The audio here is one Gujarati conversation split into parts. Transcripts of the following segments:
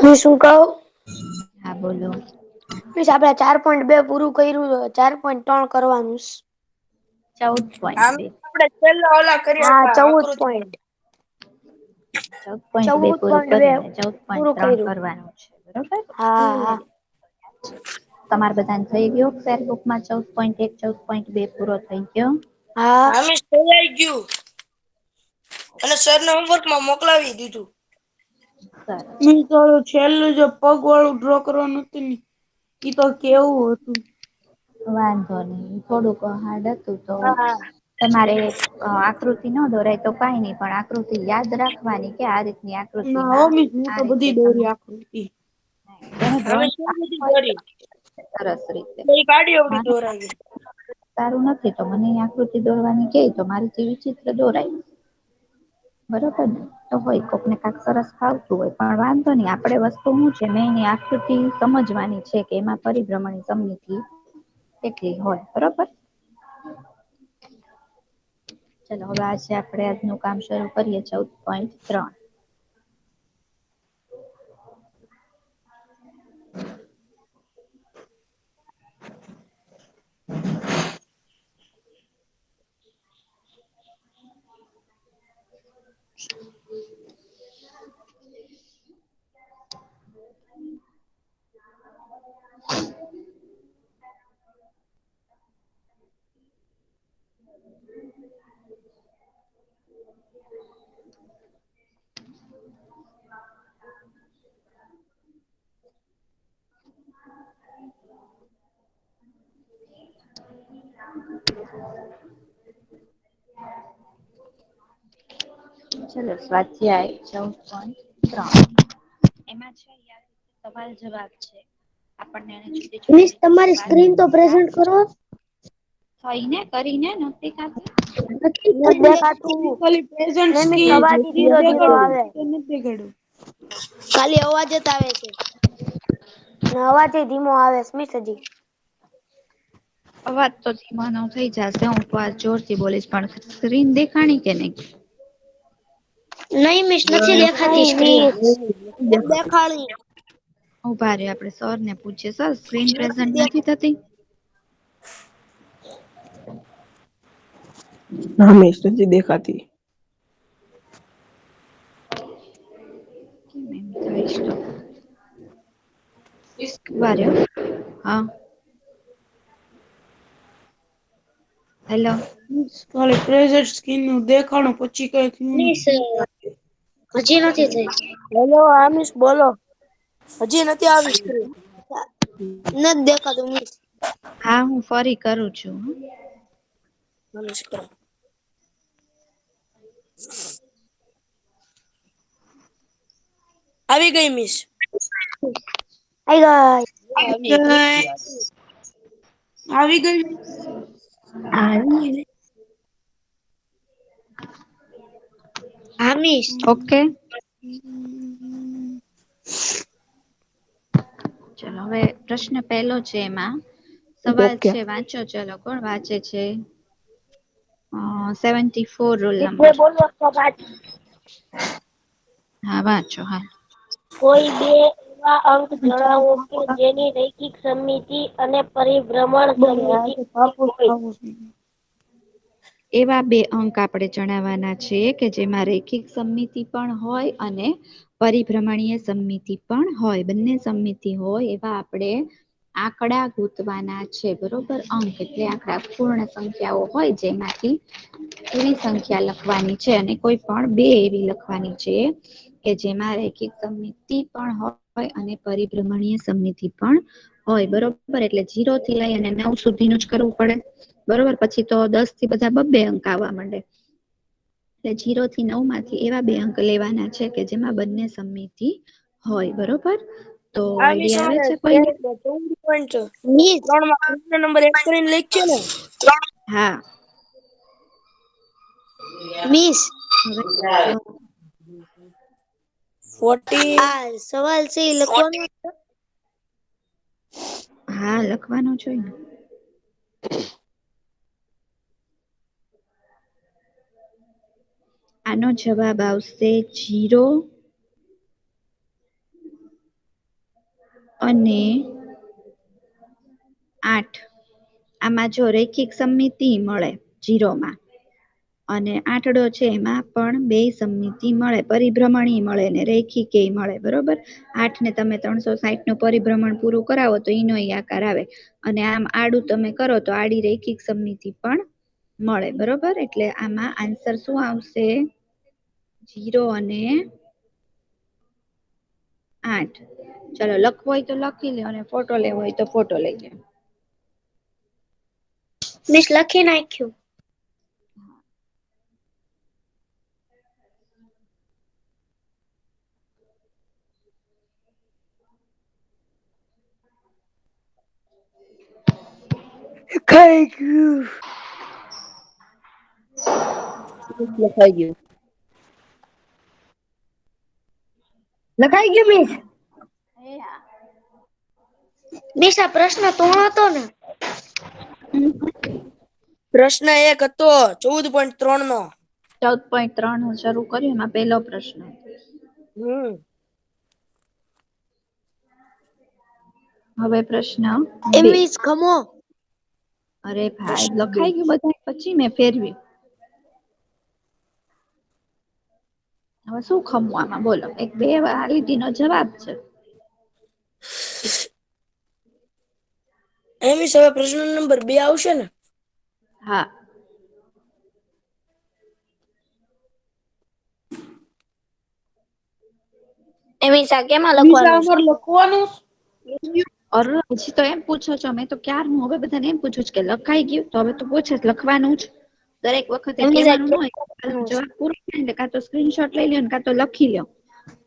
હું શું કહું? હા બોલો. મિસ આપડે 4.2 પૂરું કર્યું 4.3 કરવાનું. 14.2. આપડે છેલ્લા ઓલા કર્યા હતા 14 પોઈન્ટ. 14.2 પૂરું 14.2 કરીને પૂરું 14.3 કર્યું. કરવાનું છે બરોબર. હા હા તમારે બધાને થઈ ગયો ફેરબુકમાં 14.1 14.2 પૂરો થઈ ગયો. હા. થઈ ગયું અને સરને હોમવર્કમાં મોકલાવી દીધું. સરસ. તો છેલ્લું જે પગ વાળું ડ્રો કરવાનું હતું ને ઈ તો કેવું હતું. વાંધો નહી થોડુંક હાર્ડ હતું તો હા તમારે આકૃતિ ન દોરાય તો કઈ નહી પણ આકૃતિ યાદ રાખવાની કે આ રીતની ના હો આકૃતિમાં મિસ હું આ તો રીતે બધી તમે દોરી આકૃતિ. જેને અમે ડ્રોઈંગ શું બધી આવડતું હોય દોરી સરસ રીતે એ કાઢી એવડી દોરાવી. સારું નથી તો મને આકૃતિ દોરવાની કે તો મારીથી વિચિત્ર દોરાય. બરોબર ને તો હોય કોકને કાક સરસ ફાવતું હોય પણ વાંધો નહી આપડે વસ્તુ શું છે મેં એની આકૃતિ સમજવાની છે કે એમાં પરિભ્રમણ સમમિતિ કેટલી હોય બરોબર. ચલો હવે આજે આપણે આજનું કામ શરૂ કરીએ 14.3. ચલો સ્વાધ્યાય 14.3 એમાં છે સવાલ જવાબ છે આપણને જુદી જુદી મિસ રીતે તમારી સવાલ સ્ક્રીન તો યાદ પ્રેઝન્ટ કરો. થઈને કરીને નથી થતી. નથી દેખાતું. ખાલી પ્રેઝન્ટ ને મિસ સ્કીન અવાજ ધીરો ધીરો આવે. નથી દેખાડ્યું. ખાલી અવાજ જ આવે છે. અવાજ ધીમો આવે સ્મિત હજી. અવાજ તો ધીમો થઈ જશે હું વાત જોરથી બોલીશ પણ સ્ક્રીન દેખાણી કે નહી. નહી મિસ નથી દેખાતી સ્ક્રીન. દેખાડી. ઉભા રે આપડે સર ને પૂછીએ સર સ્ક્રીન પ્રેઝન્ટ નથી થતી. ના મિસ નથી દેખાતી. કેમ એમ થાય છે. ઉભા રે હા. હેલો. ખાલી પ્રેઝન્ટ સ્કીન નું દેખાણું પછી કઈ થયું મિસ નથી. હજી નથી થઈ. હેલો આમીશ બોલો હજી નથી આવી સ્ક્રીન. નથી દેખાતું મિસ. હા હું ફરી કરું છું. નમસ્કાર. આવી ગઈ મિસ. આઈ ગઈ. આવી ગઈ. આવી. હા મિસ. ઓકે. ચલો હવે પ્રશ્ન પહેલો છે એમાં સવાલ ઓકે છે વાંચો ચલો. કોણ વાંચે છે 74 રોલ જે નંબર. બોલો તો હા વાંચો હા. કોઈ બે એવા અંક જણાવો કે જેની રૈખિક સમમિતિ અને પરિભ્રમણ સમિતિ હોય. એવા બે અંક આપણે જણાવવાના છે કે જેમાં રૈખિક સમમિતિ પણ હોય અને પરિભ્રમણીય સમમિતિ પણ હોય બંને સમમિતિ હોય એવા આપણે આંકડા ગોતવાના છે બરોબર અંક એટલે આંકડા પૂર્ણ સંખ્યાઓ હોય જેમાંથી એવી સંખ્યા લખવાની છે અને કોઈ પણ બે એવી લખવાની છે કે જેમાં રૈખિક સમમિતિ પણ હોય અને પરિભ્રમણીય સમમિતિ પણ હોય બરોબર એટલે 0 થી લઈ અને 9 સુધીનું જ કરવું પડે બરોબર પછી તો 10 થી બધા બબ્બે અંક આવવા માંડે એટલે 0 થી 9 માંથી એવા બે અંક લેવાના છે કે જેમાં બંને સમમિતિ હોય બરોબર તો હા મિસ આઈડિયા આવે અમારે છે કોઈને 20 14.3 માં પ્રશ્ન નંબર 1 કરીને લખીએ ને. હા. મિસ હવે 14 આ સવાલ છે એ લખવાનો હા લખવાનું જોઈ ને. આનો જવાબ આવશે 0 અને 8 આમાં જો રૈખિક સમમિતિ મળે 0 માં અને આઠડો છે એમાં પણ બે સમમિતિ મળે, પરિભ્રમણી મળે ને રૈખિકેય મળે. બરોબર, 8 ને તમે 360 નું પરિભ્રમણ પૂરું કરાવો તો ઈનો આકાર આવે અને આમ આડું તમે કરો તો આડી રૈખિક સમમિતિ પણ મળે. બરોબર, એટલે આમાં આન્સર શું આવશે? 0 અને 8. ચલો લખવું હોય તો લખી લો અને ફોટો લેવો હોય તો ફોટો લઈ લો. મિસ લખી નાખ્યું. ખાઈ ગયું. લખાઈ ગયું. લખાઈ ગયું મિસ. મિસ આ પ્રશ્ન તો હતો ને? પ્રશ્ન 1 હતો 14.3 નો. 14.3 નું શરૂ કર્યું, એમાં પહેલો પ્રશ્ન. હવે પ્રશ્ન 2. મિસ ખમો. અરે ભાઈ લખાઈ ગયું બધા, પછી મેં ફેરવ્યું. હવે શું ખમવું આમાં બોલો? એક બે લીટીનો જવાબ છે. મિસ હવે પ્રશ્ન નંબર 2 આવશે ને? હા. મિસ આ કેમાં લખવાનું છે? લખવાનું. અરે હજી તો એમ પૂછો છો? મેં તો ક્યારનું હવે બધાને એમ પૂછું કે લખાઈ ગયું, તો હવે તો પૂછે લખવાનું જ. દરેક વખતે મિસ આ કહેવાનું ન હોય. કેમાં જવાબ પૂરો થાય ને કાં તો સ્ક્રીનશોટ લઈ લ્યો ને કાં તો લખી લ્યો.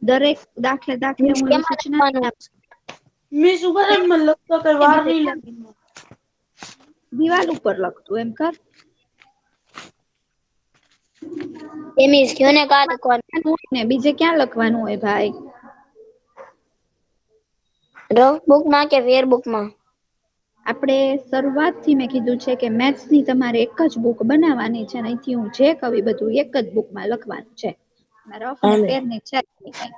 દરેક દાખલે હું એવી સૂચના લખવાનું? મિસ ઉપર જ મને લખતો કઈ વાર નહીં લાગે. દિવાલ ઉપર લખતું એમ કર. મિસ કયો ને કા લખવાનું? ને બીજે ક્યાં લખવાનું હોય ભાઈ? રફ બુકમાં કે વેર બુકમાં? આપણે શરૂઆતથી મેં કીધું છે કે મેથ્સની તમારે એક જ બુક બનાવવાની છે, અહીંથી હું જે કવિ બધું એક જ બુકમાં લખવાનું છે. રફ ને હાલે. ફેરની છે કઈ.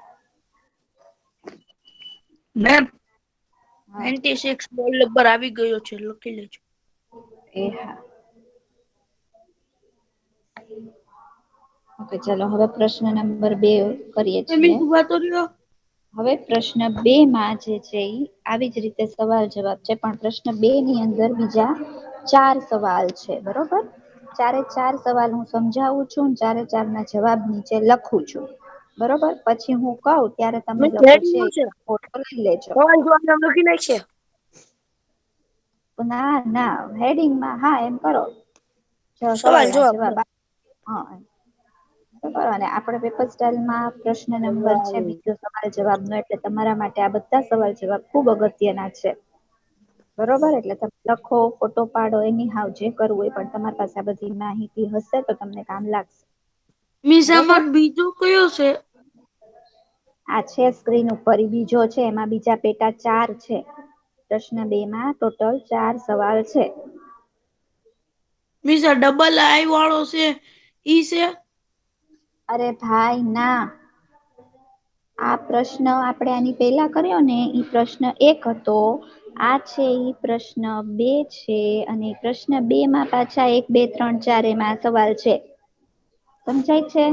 મેમ 96 રોલ નંબર આવી ગયો છે, લખી લેજો. એ હા. ઓકે, ચલો હવે પ્રશ્ન નંબર 2 કરીએ છીએ. મિસ ઉભા તો રહ્યો. હવે પ્રશ્ન 2 માં જે છે ઈ આવી જ રીતે સવાલ જવાબ છે, પણ પ્રશ્ન 2 ની અંદર બીજા 4 સવાલ છે. બરોબર, 4 સવાલ હું સમજાવું છું, 4 ના જવાબ નીચે લખું છું. બરોબર, પછી હું કહું ત્યારે તમે મિસ લોકો છે હેડિંગનું ફોટો લઈ લેજો. સવાલ જવાબ નામ લખી નાખશે. ના ના, હેડિંગમાં હા એમ કરો. સવાલ સવાલના જવાબ. જવાબ. હા, અને આપણે પેપર સ્ટાઇલમાં પ્રશ્ન નંબર છે બીજો સવાલ જવાબનો, એટલે તમારા માટે આ બધા સવાલ જવાબ ખૂબ અગત્યના છે. બરોબર, એટલે તમે લખો, ફોટો પાડો, એની હાવ જે કરવું હોય, પણ તમારી પાસે આ બધી માહિતી હશે તો તમને કામ લાગશે. મિસ બરોબર, આમાં બીજો કયો છે? આ છે સ્ક્રીન ઉપર બીજો છે, એમાં બીજા પેટા 4 છે. પ્રશ્ન 2 માં ટોટલ 4 સવાલ છે. મિસ આ ડબલ આઈ વાળો છે ઈ છે? અરે ભાઈ ના, આ પ્રશ્ન આપણે આની પહેલા કર્યો ને ઈ પ્રશ્ન 1 હતો. આ છે ઈ પ્રશ્ન 2 છે, અને પ્રશ્ન 2 માં પાછા 1 2 3 4 એમાં સવાલ છે. સમજાય છે?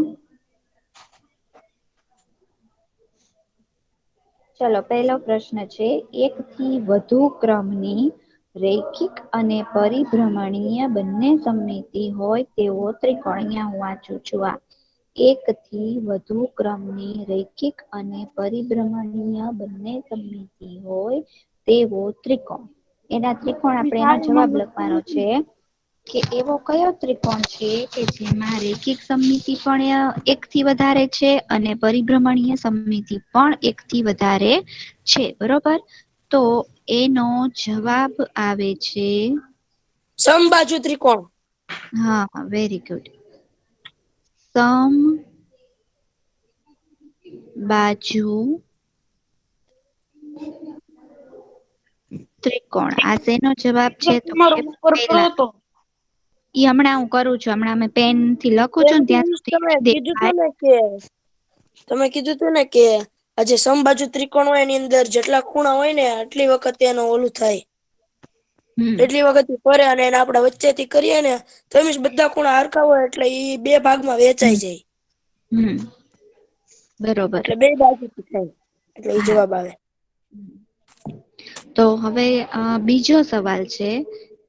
ચલો, પહેલો પ્રશ્ન છે, 1 થી વધુ ક્રમની રૈખિક અને પરિભ્રમણીય બંને સમમિતિ હોય તેવો ત્રિકોણ. અહીંયા હું વાંચું છું. આ 1 થી વધુ ક્રમની રૈખિક અને પરિભ્રમણીય બંને સમમિતિ હોય તેવો ત્રિકોણ. એના ત્રિકોણ મિસ આપણે એનો આમાં જવાબ લખવાનો લખવાનું છે કે એવો કયો ત્રિકોણ છે કે જેમાં રૈખિક સમમિતિ પણ 1 થી વધારે છે અને પરિભ્રમણીય સમમિતિ પણ 1 થી વધારે છે. બરોબર, તો એનો જવાબ આવે છે સમબાજુ ત્રિકોણ. હા, વેરી ગુડ. સમ બાજુ ત્રિકોણ. આ શેનો જવાબ છે? તો તમારો કે ઉપર કરો પહેલા. તો. ઈ હમણાં હું કરું છું, હમણાં મેં પેન થી લખું છું ને ત્યાં સુધી તમે કીધું દેખાય. તું ને કે આ જે સમબાજુ ત્રિકોણ હોય એની અંદર જેટલા ખૂણા હોય ને આટલી વખત એનો ઓલું થાય એટલી વખત ફરે અને એને આપણે વચ્ચેથી કરીએ ને તો એમ બધા ખૂણા હરખા હોય એટલે ઈ બે ભાગમાં વેચાઈ જાય બરોબર. એટલે બે બાજુથી થાય એટલે ઈ હા. જવાબ આવે. તો હવે બીજો સવાલ છે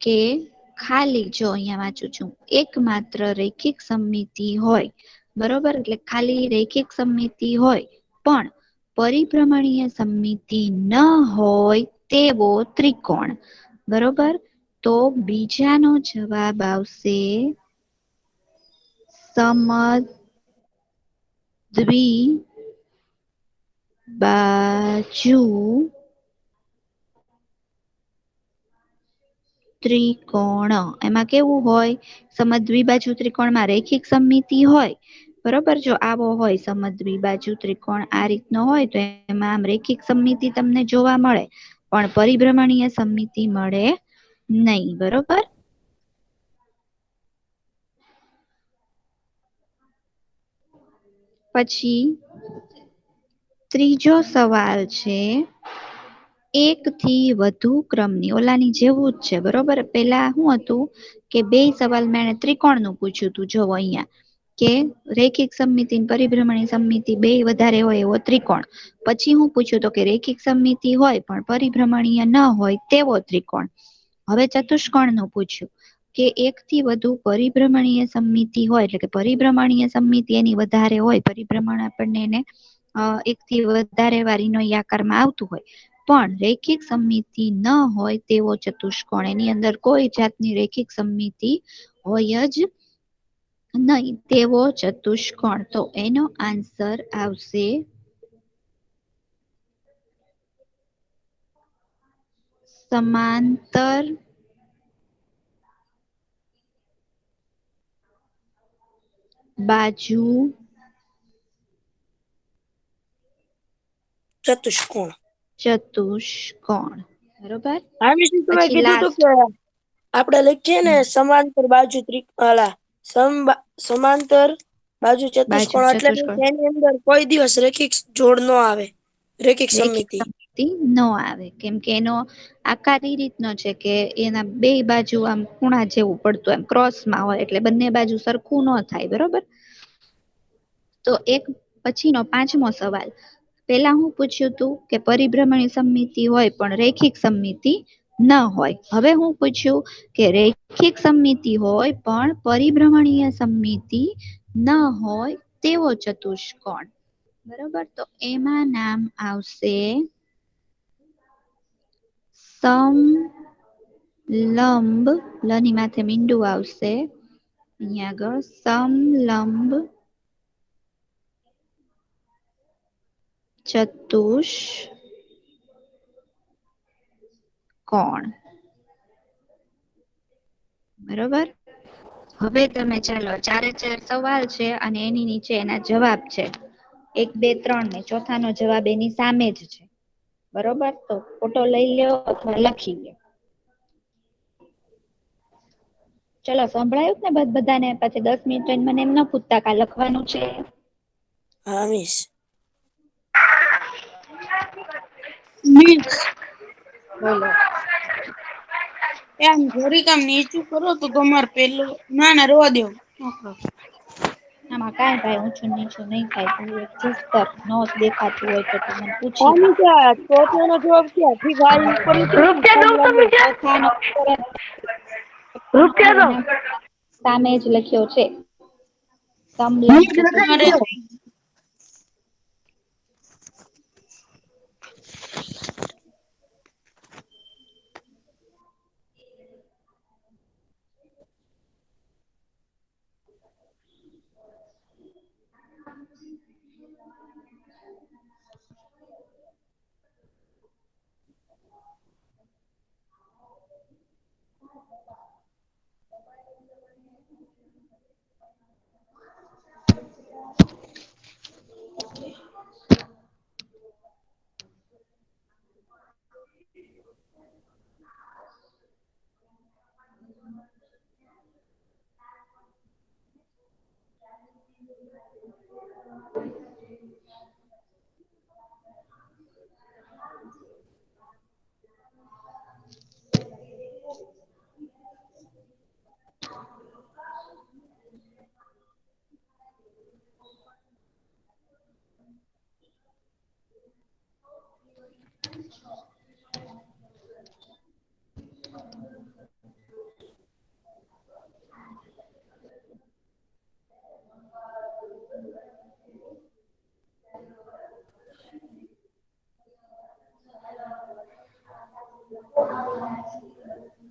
કે ખાલી જો અહીંયા વાંચું છું એકમાત્ર રૈખિક સમમિતિ હોય બરોબર એટલે ખાલી રૈખિક સમમિતિ હોય પણ પરિભ્રમણીય સમમિતિ ન હોય તેવો ત્રિકોણ બરોબર તો બીજાનો જવાબ આવશે સમદ્વિબાજુ ત્રિકોણ એમાં કેવું હોય સમદ્વિબાજુ ત્રિકોણમાં રૈખિક સમમિતિ હોય બરોબર જો આવો હોય સમદ્વિબાજુ ત્રિકોણ આ રીતનો હોય તો એમાં આમ રૈખિક સમમિતિ તમને જોવા મળે પણ પરિભ્રમણીય સમમિતિ મળે નહીં બરોબર. પછી ત્રીજો સવાલ છે એક થી વધુ ક્રમની ઓલાની જેવું જ છે બરોબર પેલા શું હતું કે બે સવાલ મેં ત્રિકોણનું પૂછ્યું તું જોવો અહીંયા કે રૈખિક સમમિતિ પરિભ્રમણી સમમિતિ બે વધારે હોય એવો ત્રિકોણ પછી હું પૂછ્યું તો કે રૈખિક સમમિતિ હોય પણ પરિભ્રમણીય ન હોય તેવો ત્રિકોણ હવે ચતુષ્કોણનું પૂછ્યું કે એક થી વધુ પરિભ્રમણીય સમમિતિ હોય એટલે કે પરિભ્રમણીય સમમિતિ એની વધારે હોય પરિભ્રમણ આપણને એને એક થી વધારે વારીનો આકારમાં આવતું હોય પણ રૈખિક સમમિતિ ન હોય તેવો ચતુષ્કોણ એની અંદર કોઈ જાતની રૈખિક સમમિતિ હોય જ નહીં તેવો ચતુષ્કોણ તો એનો આન્સર આવશે સમાંતર બાજુ ચતુષ્કોણ બરોબર. હા મિસ તમે પછી કીધું તું લાસ્ટ કે આપણે લખીએ ને સમાંતર બાજુ સમાંતર બાજુ ચતુષ્કોણ એટલે એની અંદર કોઈ દિવસ રૈખિક જોડ ન આવે રૈખિક સમમિતિ ન આવે કેમ કે એનો આકાર એ રીતનો છે કે એના બે બાજુ આમ ખૂણા જેવું પડતું એમ ક્રોસમાં હોય એટલે બંને બાજુ સરખું ન થાય બરોબર. તો એક પછીનો પાંચમો સવાલ પેલા હું પૂછ્યું તું કે પરિભ્રમણી સમમિતિ હોય પણ રૈખિક સમમિતિ ન હોય હવે હું પૂછ્યું કે રૈખિક સમમિતિ હોય પણ પરિભ્રમણીય સમમિતિ ન હોય તેવો ચતુષ્કોણ બરોબર તો એમાં નામ આવશે સમલંબ લની માથે મીંડું આવશે અહીંયા આગળ સમલંબ ચતુષ્કોણ બરોબર. હવે તમે ચાલો ચારે ચાર સવાલ છે અને એની નીચે એના જવાબ છે 1 2 3 ને ચોથાનો જવાબ એની સામે જ છે બરોબર તો ફોટો લઈ લ્યો અથવા લખી લ્યો. ચલો સંભળાયું ને બધાને પછી 10 મિનિટ મને એમ ન પૂછતા કા લખવાનું છે. હા મિસ. મિસ બોલો. એમ ઘરી કામ નીચું કરો તો તમારે પેલું ના ના રવા દેવ આમાં કાંઈ ભાઈ ઊંચું નીચું નહીં થાય તું એક ચૂપ કર ન દેખાતું હોય તો તું મને પૂછી હા લે. મિસ ચોથાનો જવાબ ક્યાંથી ગાય ઉપર સામે જ લખ્યો છે મિસ સમલંબ તમારે ચતુષ્કોણ.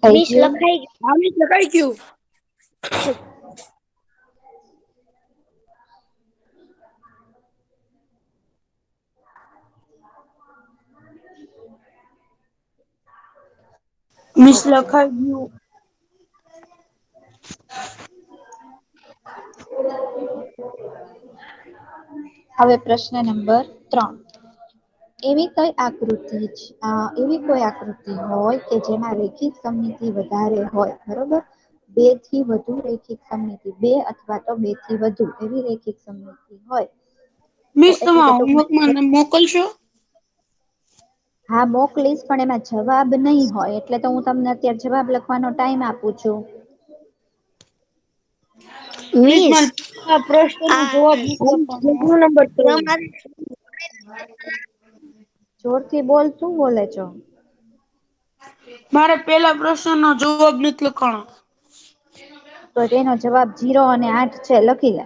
થઈ મિસ ગયું? લખાઈ ગયું. હા મિસ લખાઈ ગયું. Miss okay. લખાઈ ગયું. હવે પ્રશ્ન નંબર 3. એવી કોઈ આકૃતિ હોય કે જેમાં રેખિક સમમિતિ વધારે હોય, બરોબર? 2 થી વધુ રેખિક સમમિતિ, 2 અથવા તો 2 થી વધુ એવી રેખિક સમમિતિ હોય તો મિસ એટલે તમે કે ટૂંકમાં હોમવર્કમાં મોકલશો? હા મોકલીશ, પણ એમાં જવાબ નહીં હોય એટલે તો હું તમને અત્યારે જવાબ લખવાનો ટાઈમ આપું છું. મિસ મિસ મને આ પ્રશ્નનો આ જવાબ નથી લખવાનો. નંબર 3. તમારે જોરથી બોલ, શું બોલે છો? મારે પેલા પ્રશ્નનો જવાબ નથી લખવાનો. તો તેનો જવાબ 0 અને 8 છે, લખી લે.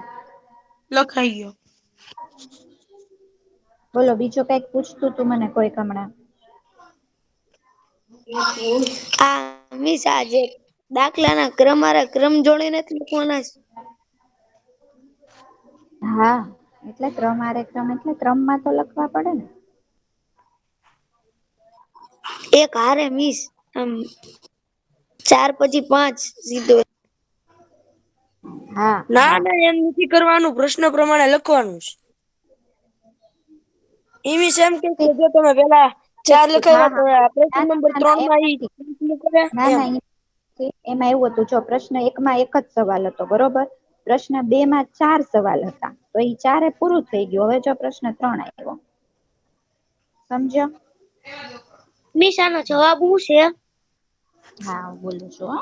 લખાઈ ગયો. બોલો, બીજું કઈક પૂછતું તું મને કોઈ હમણાં? આ મિસ આજે દાખલાના ક્રમ જોડે નથી લખવાના. હા એટલે ક્રમમાં તો લખવા પડે ને. એક હારે મિસ, 4 પછી 5 સીધો. હા ના હા ના, એમ નથી કરવાનું, પ્રશ્ન પ્રમાણે લખવાનું છે. મિસ એમ કે છે જો તમે પેલા 4 હા લખાવ્યા તો હા પ્રશ્ન ના નંબર ના ના 3 એમ માં નથી. ના એમ. ના એમાં એવું હતું, જો પ્રશ્ન 1 માં એક જ સવાલ હતો, બરોબર? પ્રશ્ન 2 માં 4 સવાલ હતા, તો એ 4 પૂરું થઈ ગયું. હવે જો પ્રશ્ન 3 આવ્યો, સમજ્યો? મિસ આનો જવાબ શું છે? હા હું બોલું છું.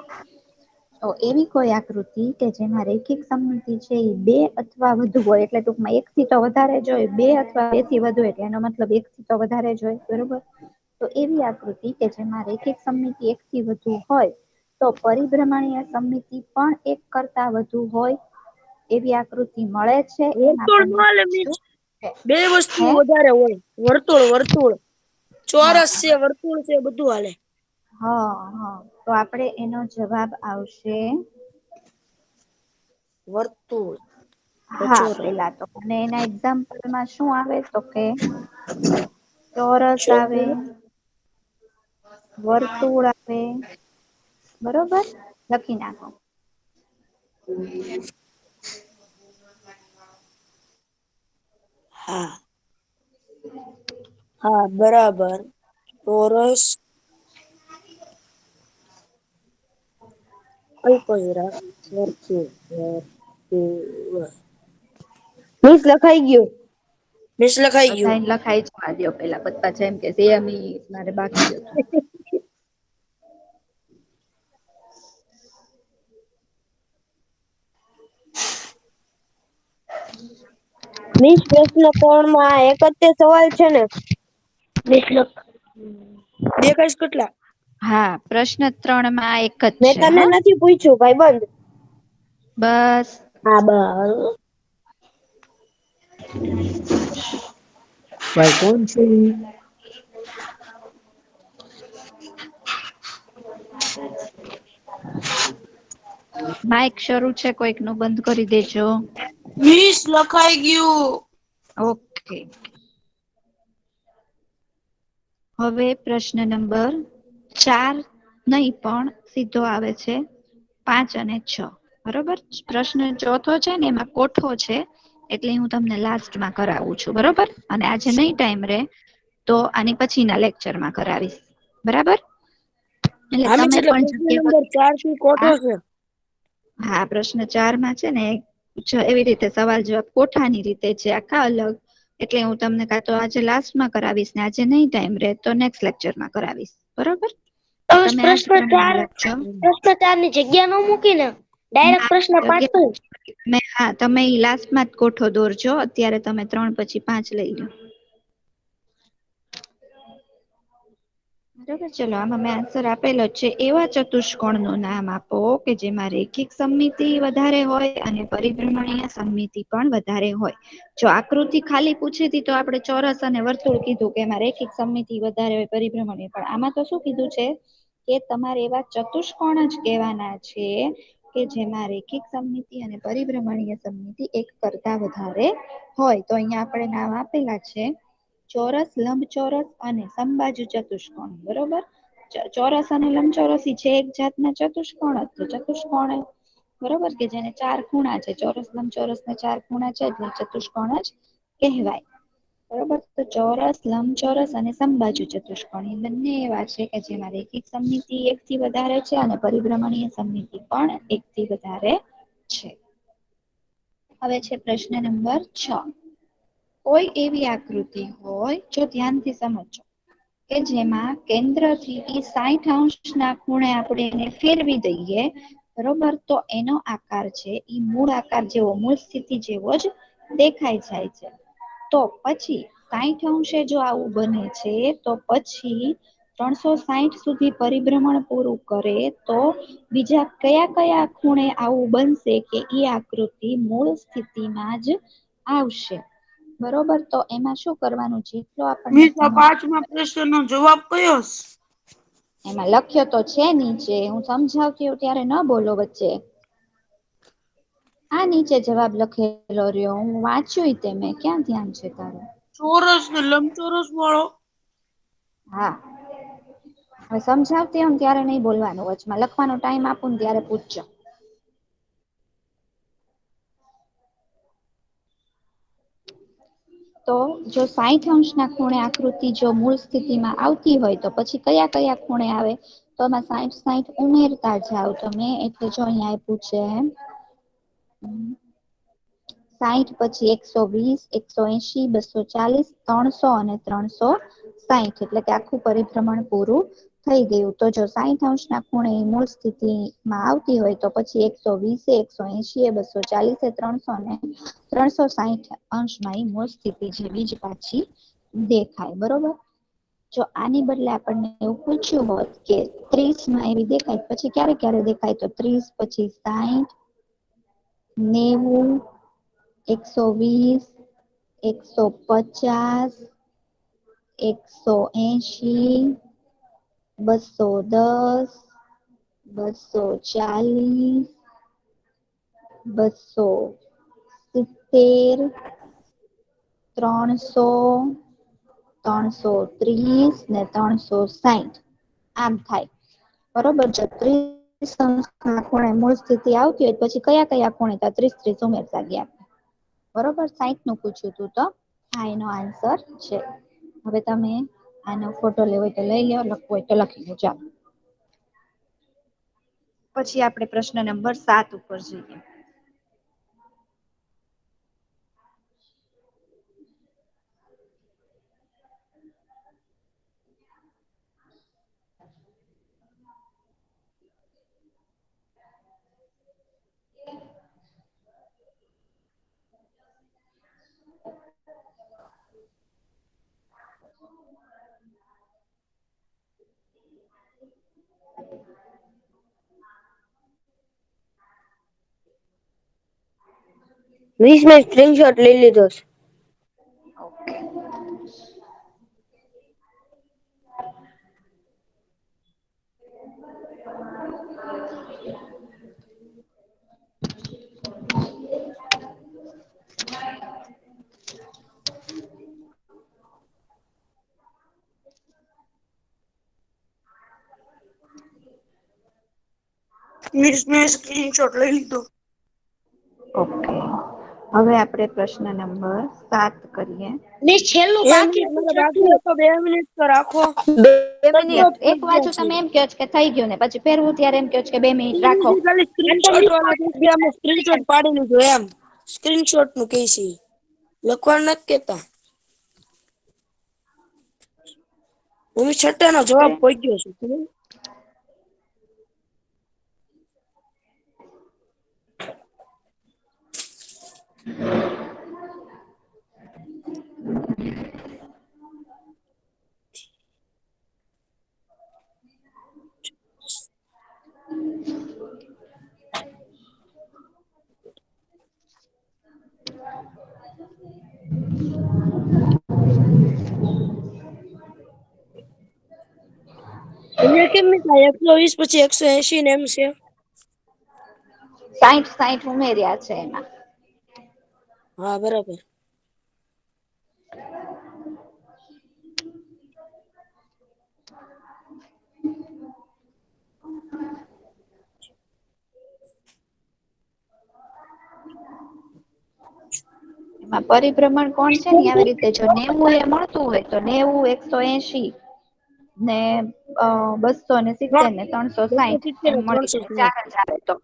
તો એવી કોઈ આકૃતિ કે જેમાં રેખિક સમમિતિ છે એ 2 અથવા વધુ હોય, એટલે ટૂંકમાં 1 થી તો વધારે જ હોય, 2 અથવા 2 થી વધુ એટલે એનો મતલબ 1 થી તો વધારે જ હોય, બરોબર? તો એવી આકૃતિ કે જેમાં રેખિક સમમિતિ 1 થી વધુ હોય તો પરિભ્રમણીય સમમિતિ પણ 1 કરતા વધુ હોય એવી આકૃતિ મળે છે. એમ વર્તુળ નો આપણને હાલે મિસ, પૂછ્યું છે. 2 વસ્તુ હે વધારે હોય. વર્તુળ, હા ચોરસ છે, વર્તુળ છે, બધું હાલે. હા, તો આપણે એનો જવાબ આવશે વર્તુળ. હા ચોરસ પેલા તો, અને એના એક્ઝામ્પલમાં શું આવે તો કે ચોરસ આવે, વર્તુળ આવે, બરોબર? લખી નાખો. હા હા બરાબર, ચોરસ, અલ્પવિરામ, વર્તુળ. મિસ લખાઈ ગયું. મિસ લખાઈ ગયું. બધાને લખાઈ જવા દ્યો પેલા, પછી એમ કે સેમ મારે બાકી હતું. મિસ પ્રશ્ન 3 માં એક જ તે સવાલ છે ને? મિસ બે કઈશ કેટલા? હા પ્રશ્ન 3 માં એક જ મેં છે. તને હા નથી પૂછ્યું ભાઈબંધ. બસ. હા બસ. ભાઈ કોણ છે ઈ? માઇક શરૂ છે, કોઈક નું બંધ કરી દેજો. મિસ લખાઈ ગયું. ઓકે. હવે પ્રશ્ન નંબર 4 નહીં પણ સીધો આવે છે 5 અને 6, બરોબર? પ્રશ્ન ચોથો છે ને એમાં કોઠો છે, એટલે હું તમને લાસ્ટમાં કરાવું છું, બરોબર? અને આજે નહીં ટાઈમ રહે તો આની પછીના લેક્ચરમાં કરાવીશ, બરાબર? એટલે હા મિસ, તમે એટલે પણ પ્રશ્ન જગ્યા નંબર 4 થી કોઠો હા છે. હા પ્રશ્ન 4 માં છે ને એવી રીતે સવાલ જવાબ કોઠાની રીતે છે, આખા અલગ. એટલે હું તમને કાં તો આજે લાસ્ટમાં કરાવીશ, ને આજે નહીં ટાઈમ રહે તો નેક્સ્ટ લેક્ચરમાં કરાવીશ, બરોબર? તો તમે આજ પ્રમાણે લખજો. પ્રશ્ન 4 ની જગ્યા ન મૂકીને ડાયરેક્ટ પ્રશ્ન 5 પર. તમે લાસ્ટમાં જ કોઠો દોરજો, અત્યારે તમે 3 પછી 5 લઈ લો. બરાબર, ચલો આમાં મેં આન્સર આપેલો છે. એવા ચતુષ્કોણનું નામ આપો કે જેમાં રેખિક સમમિતિ વધારે હોય અને પરિભ્રમણીય સમમિતિ પણ વધારે હોય. જો આકૃતિ ખાલી પૂછી હતી તો આપણે ચોરસ અને વર્તુળ કીધું કે એમાં રેખિક સમમિતિ વધારે હોય, પરિભ્રમણીય. પણ આમાં તો શું કીધું છે કે તમારે એવા ચતુષ્કોણ જ કહેવાના છે કે જેમાં રેખિક સમમિતિ અને પરિભ્રમણીય સમમિતિ એક કરતા વધારે હોય. તો અહીંયા આપણે નામ આપેલા છે ચોરસ, લંબચોરસ અને સમબાજુ ચતુષ્કોણ. બરોબર, ચોરસ અને લંબચોરસ છે એક જાતના ચતુષ્કોણ જ. તો ચતુષ્કોણ બરોબર કે જેને 4 ખૂણા છે, ચોરસ લંબચોરસ ને 4 ખૂણા છે એટલે ચતુષ્કોણ જ કહેવાય. બરોબર, તો ચોરસ, લંબચોરસ અને સમબાજુ ચતુષ્કોણ એ બંને એવા છે કે જેમાં રેખિક સમમિતિ 1 થી વધારે છે અને પરિભ્રમણીય સમમિતિ પણ 1 થી વધારે છે. હવે છે પ્રશ્ન નંબર 6. કોઈ એવી આકૃતિ હોય, જો ધ્યાનથી સમજો, કે જેમાં કેન્દ્રથી 60° ખૂણે આપણે એને ફેરવી દઈએ, બરોબર, તો એનો આકાર છે એ મૂળ આકાર જેવો, મૂળ સ્થિતિ જેવો જ દેખાઈ જાય છે. તો પછી 60° જો આવું બને છે તો પછી 360 સુધી પરિભ્રમણ પૂરું કરે તો બીજા કયા કયા ખૂણે આવું બનશે કે ઈ આકૃતિ મૂળ સ્થિતિમાં જ આવશે? બરોબર, તો એમાં શું કરવાનું છે? મિસ, આ 5મા પ્રશ્નનો જવાબ કયો છે? એમાં લખ્યો તો છે નીચે, હું સમજાવતી હોઉં ત્યારે ન બોલો વચ્ચે. આ નીચે જવાબ લખેલો રહ્યો, હું વાંચ્યું તે મેં. ક્યાં ધ્યાન છે તારું? ચોરસ ને લંબચોરસ વાળો. હા, હવે સમજાવતી હોઉં ત્યારે નહીં બોલવાનું, વચમાં લખવાનો ટાઈમ આપું ને ત્યારે પૂછજો. તો જો 60° ખૂણે આકૃતિ જો મૂળ સ્થિતિમાં આવતી હોય તો પછી કયા કયા ખૂણે આવે? તો એમાં 60 ઉમેરતા જાવ તમે. એટલે જો અહીંયા આપ્યું છે 60, પછી 120, 180, 240, 300 અને 360. એટલે કે આખું પરિભ્રમણ પૂરું થઈ ગયું. તો જો 60° ખૂણે મૂળ સ્થિતિમાં આવતી હોય તો પછી 120, 180, 240, 300 અને 360° મૂળ સ્થિતિ જેવી જ પાછી દેખાય. બરોબર, જો આની બદલે આપણને એવું પૂછ્યું હોત કે 30માં એવી દેખાય, પછી ક્યારે ક્યારે દેખાય? તો 30, પછી 60, 90, 120, 150, 180, 210, 240, 270, 300, 330 ને 360 આમ થાય. બરોબર, જો 30° ખૂણે મૂળ સ્થિતિ આવતી હોય પછી કયા કયા ખૂણે? તો 30 ઉમેરતા ગયા. બરોબર, 60નું પૂછ્યું હતું તો આ એનો આન્સર છે. હવે તમે આનો ફોટો લેવો હોય તો લઈ લો, લખવો હોય તો લખી લો. ચાલો, પછી આપણે પ્રશ્ન નંબર 7 ઉપર જઈએ. મિસ, મેં સ્ક્રીનશોટ લઈ લીધો છે. ઓકે, મિસ, મેં સ્ક્રીનશોટ લઈ લીધો. ઓકે, હવે આપણે પ્રશ્ન નંબર 7 કરીએ. મિસ, છેલ્લું 2 બાકી મિનિટ મારે હતું બાકી છઠ્ઠું. હતો, 2 મિનિટ તો રાખો. 2 મિનિટ થઈ એક ગયા વાંચું, છે. તમે એમ કહો કે થઈ ગયું ને પછી ફેરવું ત્યારે એમ કહો કે 2 મિનિટ રાખો. ખાલી સ્ક્રીનશોટ વાળા કે અમે સ્ક્રીનશોટ પાડી લીધું એમ. સ્ક્રીનશોટ નું કહે છે, લખવાનું નથી કેતા. હું 6નો જવાબ પહોંચ્યો છું. અહીંયા કેમ નહીં થાય? 120 પછી 180 ને એમ છે. 60 ઉમેર્યા છે એમાં. હા બરાબર. એમાં પરિભ્રમણ કોણ છે ને આવી રીતે જો 90 એ મળતું હોય તો 90, 180 ને 270 ને 360 270 એમ ને મળી જાય 360. 4 જ આવે તો.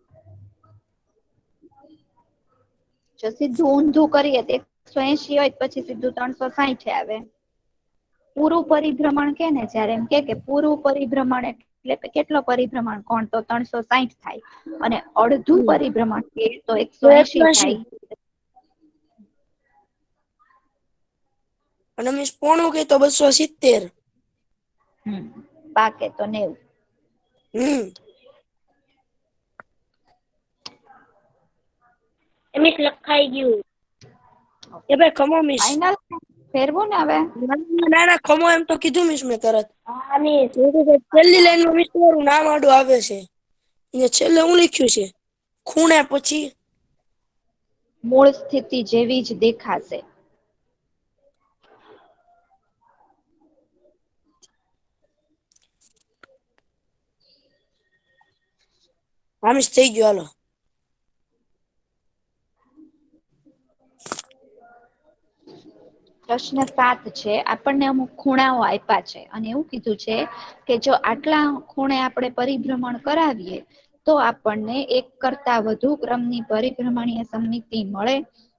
જો સીધું ઊંધું કરીએ તો 180 હોય પછી સીધું 360 આવે. પૂરું પરિભ્રમણ કે ને જયારે એમ કે પૂરું પરિભ્રમણ એટલે કેટલો પરિભ્રમણ કોણ તો 360 થાય અને અડધું પરિભ્રમણ કે તો 180 થાય. અને મીન્સ પોણું કે તો 270. પાકે તો 90. એમ લખાઈ ગયું. એ ભાઈ ખમો મિસ. ફાઈનલ ફેરવું ને હવે. ના ખમો એમ તો કીધું મિસ મેં તરત. હા મિસ. છેલ્લી લાઈનમાં મિસ તમારું નામ આડું આવે છે. અહીંયા છેલ્લે હું લખ્યું છે ખૂણે પછી મૂળ સ્થિતિ જેવી જ દેખાશે. હા મિસ થઈ ગયો હાલો. પ્રશ્ન 7 છે. આપણને અમુક ખૂણાઓ આપ્યા છે અને એવું કીધું છે કે જો આટલા ખૂણે આપણે પરિભ્રમણ કરાવીએ તો આપણને એક કરતા વધુ ક્રમની પરિભ્રમણીય સમમિતિ મળે.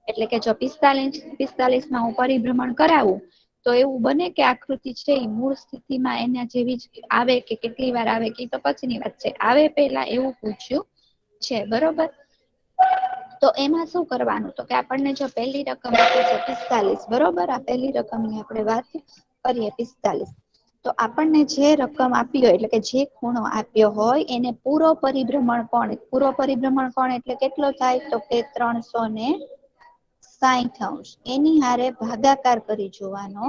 એટલે કે જો 45 માં હું પરિભ્રમણ કરાવું તો એવું બને કે આકૃતિ છે એ મૂળ સ્થિતિમાં એના જેવી જ આવે કે કેટલી વાર આવે કે તો પછીની વાત છે. આવે પેલા એવું પૂછ્યું છે બરોબર. તો એમાં શું કરવાનું તો કે આપણને જો પહેલી રકમ આપે છે 45 બરોબર. આ પહેલી રકમની આપણે વાત કરીએ 45. તો આપણને જે રકમ આપી હોય એટલે કે જે ખૂણો આપ્યો હોય એને પૂરો પરિભ્રમણ કોણ એટલે કેટલો થાય તો કે 360°. એની હારે ભાગાકાર કરી જોવાનો.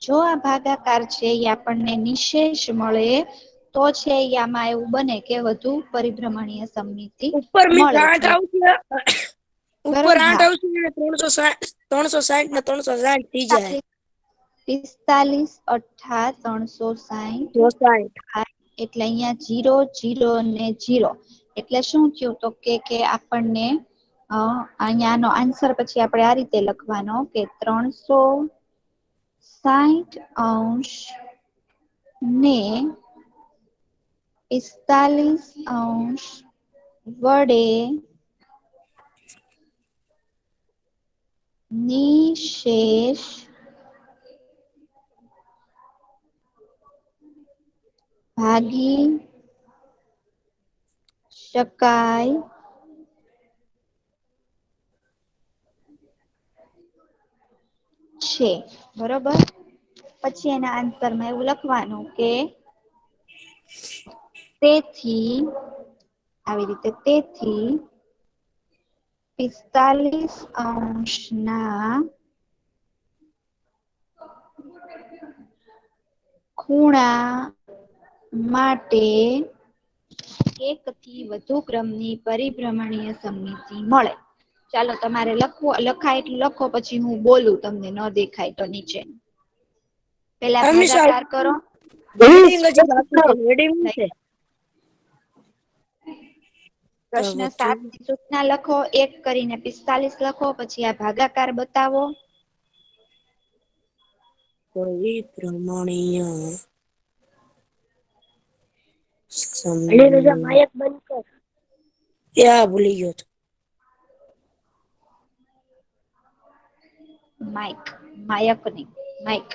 જો આ ભાગાકાર છે એ આપણને નિશેષ મળે તો છે આમાં એવું બને કે વધુ પરિભ્રમણીય સમમિતિ ઉપર મિસ મળે 8 છે. આવશે. ઉપર બરોબર 8 હા. આવશે ને 360 ને 360 થઈ જાય. 45 8 360 360. એટલે અહિયાં 0 0 ને 0 એટલે શું થયું તો કે આપણને અહિયાંનો આન્સર પછી આપણે આ રીતે લખવાનો કે 360° ને 45° વડે નિશેષ ભાગી શકાય છે બરોબર. પછી એના આન્સરમાં એવું લખવાનું કે તેથી આવી રીતે 45° ખૂણા માટે એક થી વધુ ક્રમની પરિભ્રમણીય સમમિતિ મળે. ચાલો તમારે લખાય એટલું લખો પછી હું બોલું તમને ન દેખાય તો નીચે. પેલા હા મિસ ભાગાકાર કરો. હેડિંગ હજી બાકી છે. હેડિંગ શું છે? પ્રશ્ન 7 ની સૂચના લખો. 1 કરીને 45 લખો પછી આ ભાગાકાર બતાવો. પરિભ્રમણીય રજા માયક બંધ કર. ભૂલી ગયો. માયક નહીં માઈક.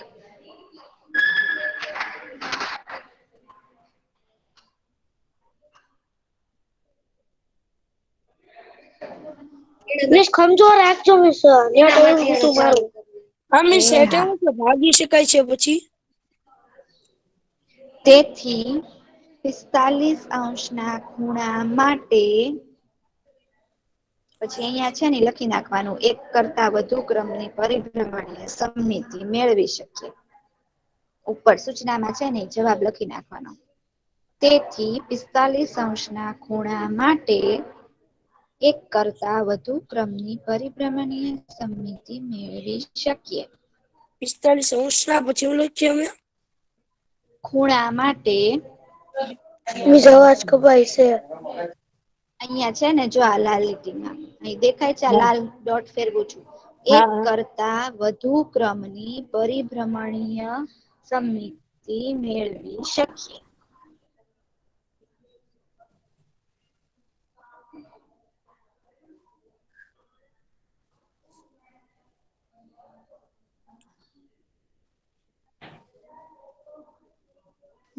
મિસ ખમજો રાખજો મિસ. હા મિસ એ એટલે હા. હું ભાગી શકાય છે પછી તેથી 45° ના ખૂણા માટે પછી અહીંયા છે ને લખી નાખવાનું, એક કરતા વધુ ક્રમની પરિભ્રમણીય સમમિતિ મેળવી શકીએ. ઉપર સૂચનામાં છે ને જવાબ લખી નાખવાનો. તેથી 45° ખૂણા માટે એક કરતા વધુ ક્રમની પરિભ્રમણીય સમમિતિ મેળવી શકીએ. 45° પછી હું લખ્યું અમે ખૂણા માટે અવાજ કપાય છે. અહીંયા છે ને જો આ લાલ લીટીમાં અહીં દેખાય છે, આ લાલ ડોટ ફેરવું છું. એક હા કરતા વધુ ક્રમની પરિભ્રમણીય સમમિતિ મેળવી શકીએ.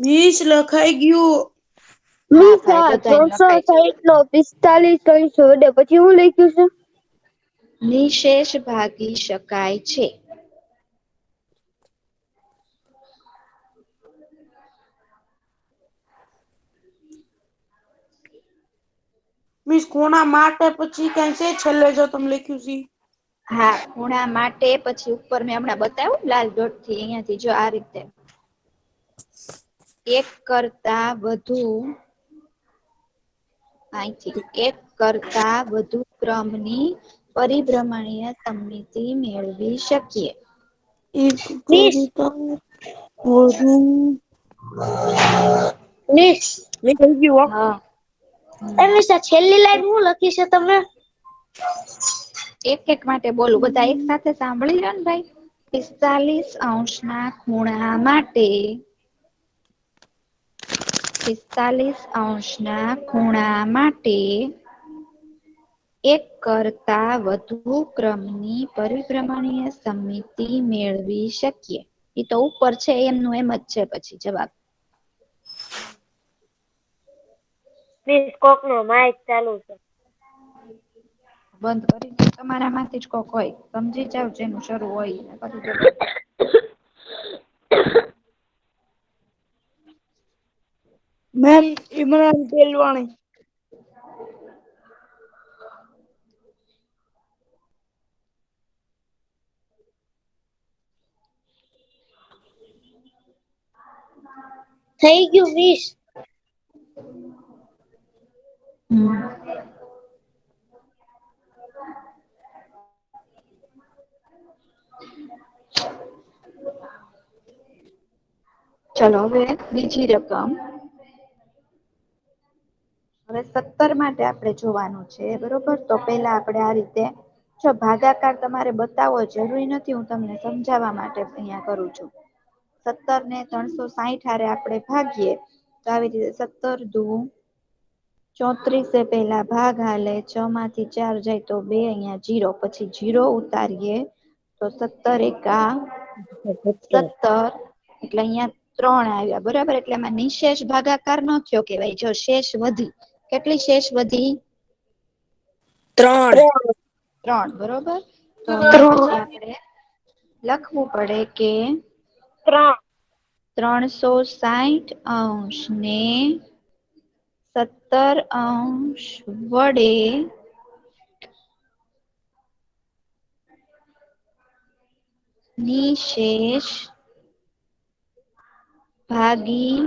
વીસ લખાઈ ગયું. હા ભાઈ, બધાને લખાય છે. 360 નો 45 300 વડે પછી હું લખ્યું છે. નિશેષ ભાગી શકાય છે. મીસ ખૂણા માટે પછી કઈ છે છેલ્લે જો તમે લખ્યું છે. હા, ખૂણા માટે પછી ઉપર મેં હમણાં બતાવ્યું લાલ ડોટ થી, અહિયાંથી જો આ રીતે એક કરતા વધુ અહીંથી એક કરતા વધુ ક્રમની પરિભ્રમણીય સમમિતિ મેળવી શકીએ. એક વીસ કરતા વધુ વીસ મેં થઈ ગયું હા. છેલ્લી લાઈન હું લખી છે તમે? એક એક માટે બોલું, બધા એક સાથે સાંભળી લો ને ભાઈ. 45° ખૂણા માટે 45° ખૂણા માટે એક કરતા વધુ ક્રમની પરિભ્રમણીય સમમિતિ મેળવી શકીએ. એ તો ઉપર છે એમનું એમ જ છે પછી જવાબ. વીસ કોક નો માઇક ચાલુ છે. બંધ કરી તમારા માંથી જ કોક હોય, સમજી જાવ જેનું શરૂ હોય કરી દો. મેમ ઇમરાન પેલવાણી. થઈ ગયું 20. ચલો હવે બીજી રકમ. હવે 17 માટે આપણે જોવાનું છે, બરોબર? તો પેલા આપણે આ રીતે જો ભાગાકાર તમારે બતાવવો જરૂરી નથી, હું તમને સમજાવવા માટે અહીંયા કરું છું. 17 ને 360 હારે આપણે ભાગીએ તો આવી રીતે 17 દુ 34 પેલા ભાગ હાલે, 6 માંથી 4 જાય તો 2, અહીંયા 0, પછી 0 ઉતારીએ તો 17 એકા 17, એટલે અહીંયા 3 આવ્યા, બરાબર? એટલે એમાં નિશેષ ભાગાકાર ન થયો કેવાય, જો શેષ વધી. કેટલી શેષ વધી? 3. 3, બરોબર? તો અહીંયા પછી આપણે લખવું પડે કે 360° ને 17° વડે નિશેષ ભાગી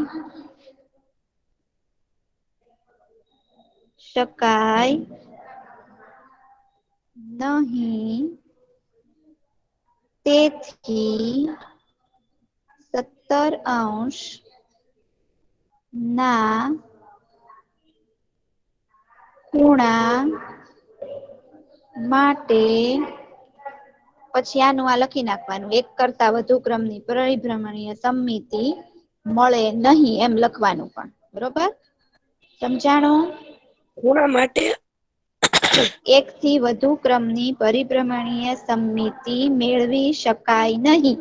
શકાય નહીં, તેથી 17° ના ખૂણા માટે પછી આનું આ લખી નાખવાનું, એક કરતા વધુ ક્રમની પરિભ્રમણીય સમમિતિ મળે નહીં, એમ લખવાનું પણ, બરોબર? સમજાણું? ખૂણા માટે એક થી વધુ ક્રમની પરિભ્રમણીય સમમિતિ મેળવી શકાય નહીં.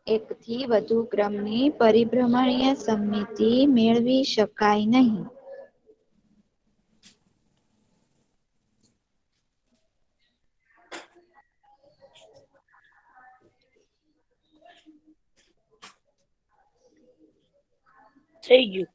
એકથી વધુ ક્રમની પરિભ્રમણીય સમમિતિ મેળવી શકાય નહીં. થઈ ગયું.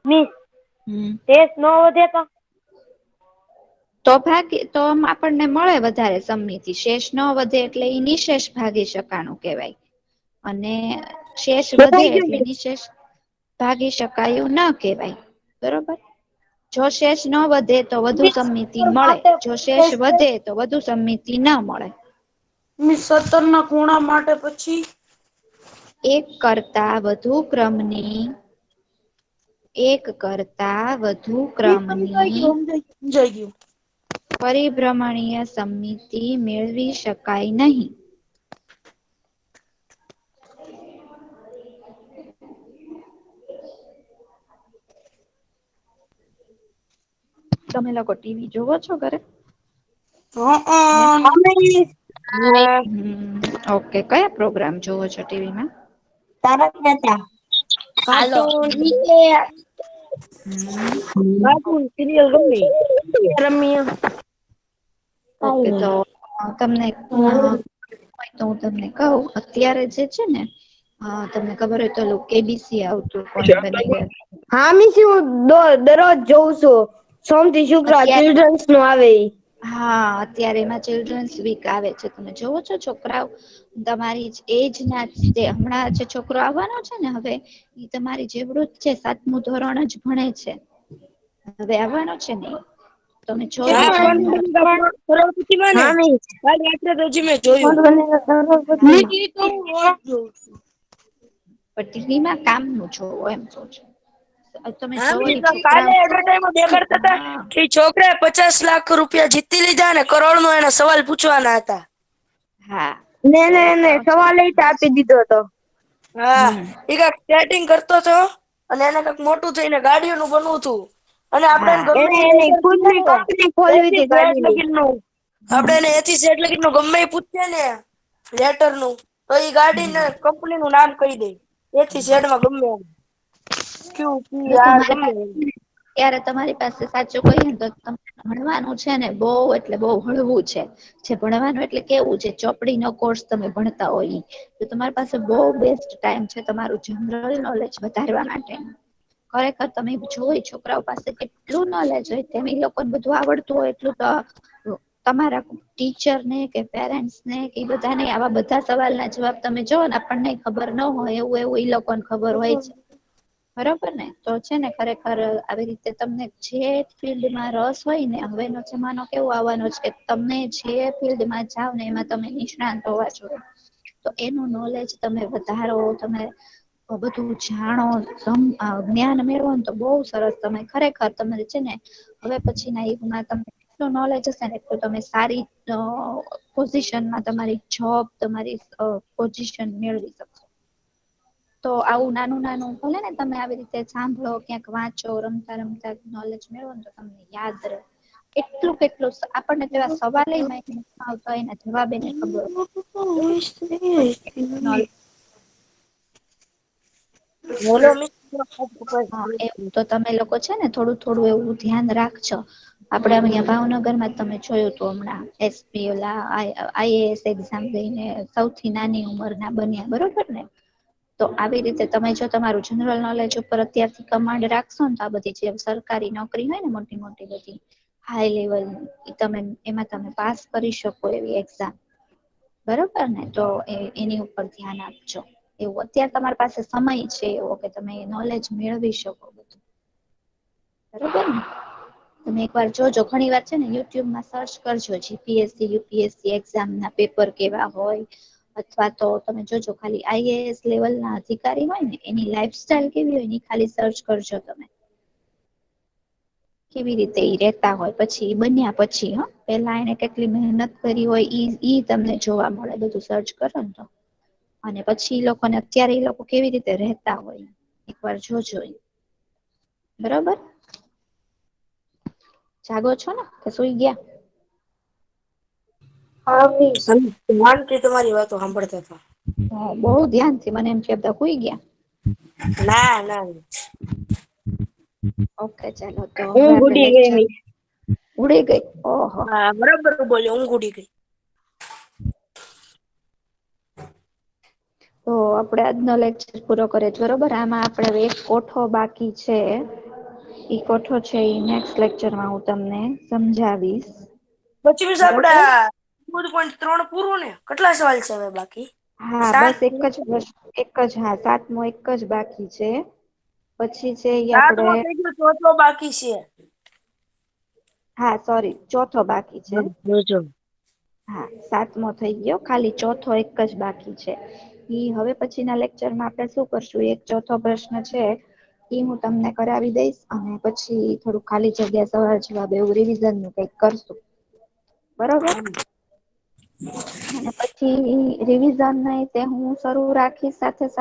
મિસ હમ ટેસ્ટ ન વધે તો આપણને મળે વધારે સંમિતિ. શેષ ન વધે એટલે એ નિશેષ ભાગી શકાનું કહેવાય, અને શેષ વધે બતાઈ એટલે ગયું નિશેષ ભાગી શકાયું ના કહેવાય. બરોબર. જો શેષ ન વધે તો વધુ મિસ સંમિતિ 17 મળે, માટે જો શેષ વધે તો વધુ સંમિતિ ના મળે. મિસ 17 ના ખૂણા માટે પછી એક કરતા વધુ ક્રમની સમજાઈ ગયું. પરિભ્રમણીય સંમિતિ મેળવી શકાય નહીં. તમે લોકો ટીવી જોવો છો ઘરે? હે? ઓકે. કયા પ્રોગ્રામ જોવો છો ટીવીમાં? તારક મહેતા. હાલો. કાર્ટૂન હમ કાર્ટૂન સિરિયલ ગમે રમ્ય ઓકે. તો તમને તો હું તમને કહું, અત્યારે જે છે ને તમને ખબર હોય તો કેબીસી આવતું, કોણ બનેગા. હા મિસ, હું દરરોજ જોઉં છું. સોમથી શુક્ર અત્યારે ચિલ્ડ્રન્સ નું આવે ઈ. હા, અત્યારે એમાં ચિલ્ડ્રન્સ વીક આવે છે. તમે જોવો છો છોકરાઓ તમારી એજ ના જે હમણાં જે છોકરો આવવાનો છે ને હવે ઈ તમારી જેવડું જ છે, 7મું ધોરણ જ ભણે છે. હવે આવવાનો છે ને તમે જોજો હા, છે કોણ હમણાં બનેગા કરોડપતિમાં ને હા મિસ. કાલ રાત્રે તો હજી મેં જોયું. કોણ બનેગા કરોડપતિ? ઈ તો હું રોજ જોઉં છું. પણ ટીવીમાં કામનું જોવો એમ કહું છું. તમે હા જોવો મિસ, ઈ છોકરા કાલે એડવર્ટાઈઝમાં દેખાડતા હતા હા કે છોકરાએ 50 લાખ રૂપિયા જીતી લીધા અને કરોડનો એને સવાલ પૂછવાના હતા. હા. ને સવાલ ઈ આપી દીધો હતો. હા, હમ ઈ કાંઈક ચેટિંગ કરતો હતો અને એને કાંઈક મોટું થઈને ગાડીઓનું બનવું તું. અને આપણે એને હા ગમે એને ઈ એની લેટર ખુદની પૂછીએ કંપની ને ખોલવી એથી હતી Z ગાડીની. લગીનનું આપણે એને એથી Z લગીનનું ગમે ઈ પૂછીએ ને લેટરનું, તો ઈ ગાડીને કંપનીનું નામ કહી દે. એથી ઝેડમાં ગમે એમ. ક્યુ, પી, જો આર તમારી ગમે પાસે એમ. ત્યારે તમારી પાસે સાચું કહીએ ને તો ભણવાનું છે ને બહુ એટલે બહુ હળવું છે. જે ભણવાનું એટલે કેવું છે ચોપડીનો કોર્સ તમે ભણતા હોય ઈ. તો તમારી પાસે બહુ બેસ્ટ ટાઈમ છે તમારું જનરલ નોલેજ વધારવા માટે. ખરેખર તમે જોઈ છોકરાઓ પાસે કેટલું નોલેજ હોય તેમ ઈ લોકોને બધું આવડતું હોય એટલું તો તમારા ટીચરને કે પેરેન્ટ્સને કે ઈ બધાને આવા બધા સવાલના જવાબ તમે જોવો ને આપણને ખબર ન હોય એવું ઈ લોકોને ખબર હોય છે. બરોબર ને? તો છે ને ખરેખર આવી રીતે તમને જે ફિલ્ડમાં રસ હોય ને હવેનો જમાનો કેવો આવવાનો છે કે તમે જે ફિલ્ડમાં જાવ ને એમાં તમે નિષ્ણાત હોવા જોઈએ. તો એનું નોલેજ તમે વધારો, તમે બધું જાણો, જ્ઞાન મેળવો ને તો બહુ સરસ. તમે ખરેખર તમે છે ને હવે પછીના યુગમાં તમને એટલું નોલેજ હશે ને એટલું તમે સારી પોઝિશનમાં તમારી જોબ, તમારી પોઝિશન મેળવી શકશો. તો આવું નાનું નાનું ભલે ને તમે આવી રીતે સાંભળો, ક્યાંક વાંચો, રમતા રમતા નોલેજ મેળવો ને તો તમને યાદ રહે. કેટલું આપણને તો એવા સવાલે આવતા હોય એના જવાબ એને ખબર હોય. બોલો મિસ. હા, એવું તો તમે લોકો છે ને થોડું થોડું એવું ધ્યાન રાખજો. આપડે અહીંયા ભાવનગરમાં તમે જોયું તો હમણાં એસપી ઓલા IAS એક્ઝામ દઈને સૌથી નાની ઉંમરના બન્યા. બરોબર ને? તો આવી રીતે તમે જો તમારું જનરલ નોલેજ ઉપર અત્યારથી કમાન્ડ રાખશો ને તો આ બધી જે સરકારી નોકરી હોય ને મોટી મોટી બધી હાઈ લેવલની એમાં તમે પાસ કરી શકો એવી એક્ઝામ. બરોબર ને? તો એની ઉપર ધ્યાન આપજો. એવું અત્યારે તમારી પાસે સમય છે એવો કે તમે નોલેજ મેળવી શકો બધું. બરોબર ને? તમે એકવાર જોજો. ઘણી વાર છે ને યુટ્યુબમાં સર્ચ કરજો જીપીએસસી, યુપીએસસી એક્ઝામના પેપર કેવા હોય. અથવા તો તમે જોજો ખાલી IAS લેવલના અધિકારી હોય ને એની લાઈફ સ્ટાઈલ કેવી હોય ને ખાલી સર્ચ કરજો તમે. કેવી રીતે ઈ રેતા હોય પછી બન્યા પછી પેલા એને કેટલી મહેનત કરી હોય ઈ તમને જોવા મળે બધું સર્ચ કરો ને તો. અને પછી ઈ લોકોને અત્યારે ઈ લોકો કેવી રીતે રહેતા હોય એકવાર જોજો. બરોબર? જાગો છો ને કે સુઈ ગયા? હા મિસ. ધ્યાનથી તમારી વાતો સાંભળતા હતા. બહુ ધ્યાનથી. મને એમ કે બધા સુઈ ગયા. ના ના. ઓકે ચાલો તો હવે ઊંઘ આપણે ઉડી ગઈ લેક્ચર મિસ. ઉડી ગઈ. ઓહો. હા, બરાબર બોલ્યો. ઊંઘ ઉડી ગઈ. તો આપણે આજનો લેક્ચર પૂરો કરીએ. બરોબર? આમાં આપણે એક કોઠો બાકી છે. ઈ કોઠો છે એ નેક્સ્ટ લેક્ચરમાં હું તમને સમજાવીશ. પછી મિસ બરોબર. આપડા 14.3 પૂરું ને કેટલા સવાલ છે હવે બાકી? હા 7 બસ એક જ હા 7મો એક જ બાકી છે. પછી છે ઈ 7મો આપણે થઈ ગયો, ચોથો બાકી છે. હા સોરી ચોથો બાકી છે. જોજો. હા 7મો થઈ ગયો, ખાલી ચોથો એક જ બાકી છે. ઈ હવે પછીના લેક્ચરમાં આપણે શું કરશું, એક ચોથો પ્રશ્ન છે ઈ હું તમને કરાવી દઈશ અને પછી થોડું ખાલી જગ્યા સવાલ જવાબ એવું રિવિઝન નું કંઈક કરશું. બરોબર. અને પછી રિવિઝન ને તે હું શરૂ રાખીશ સાથે સાથે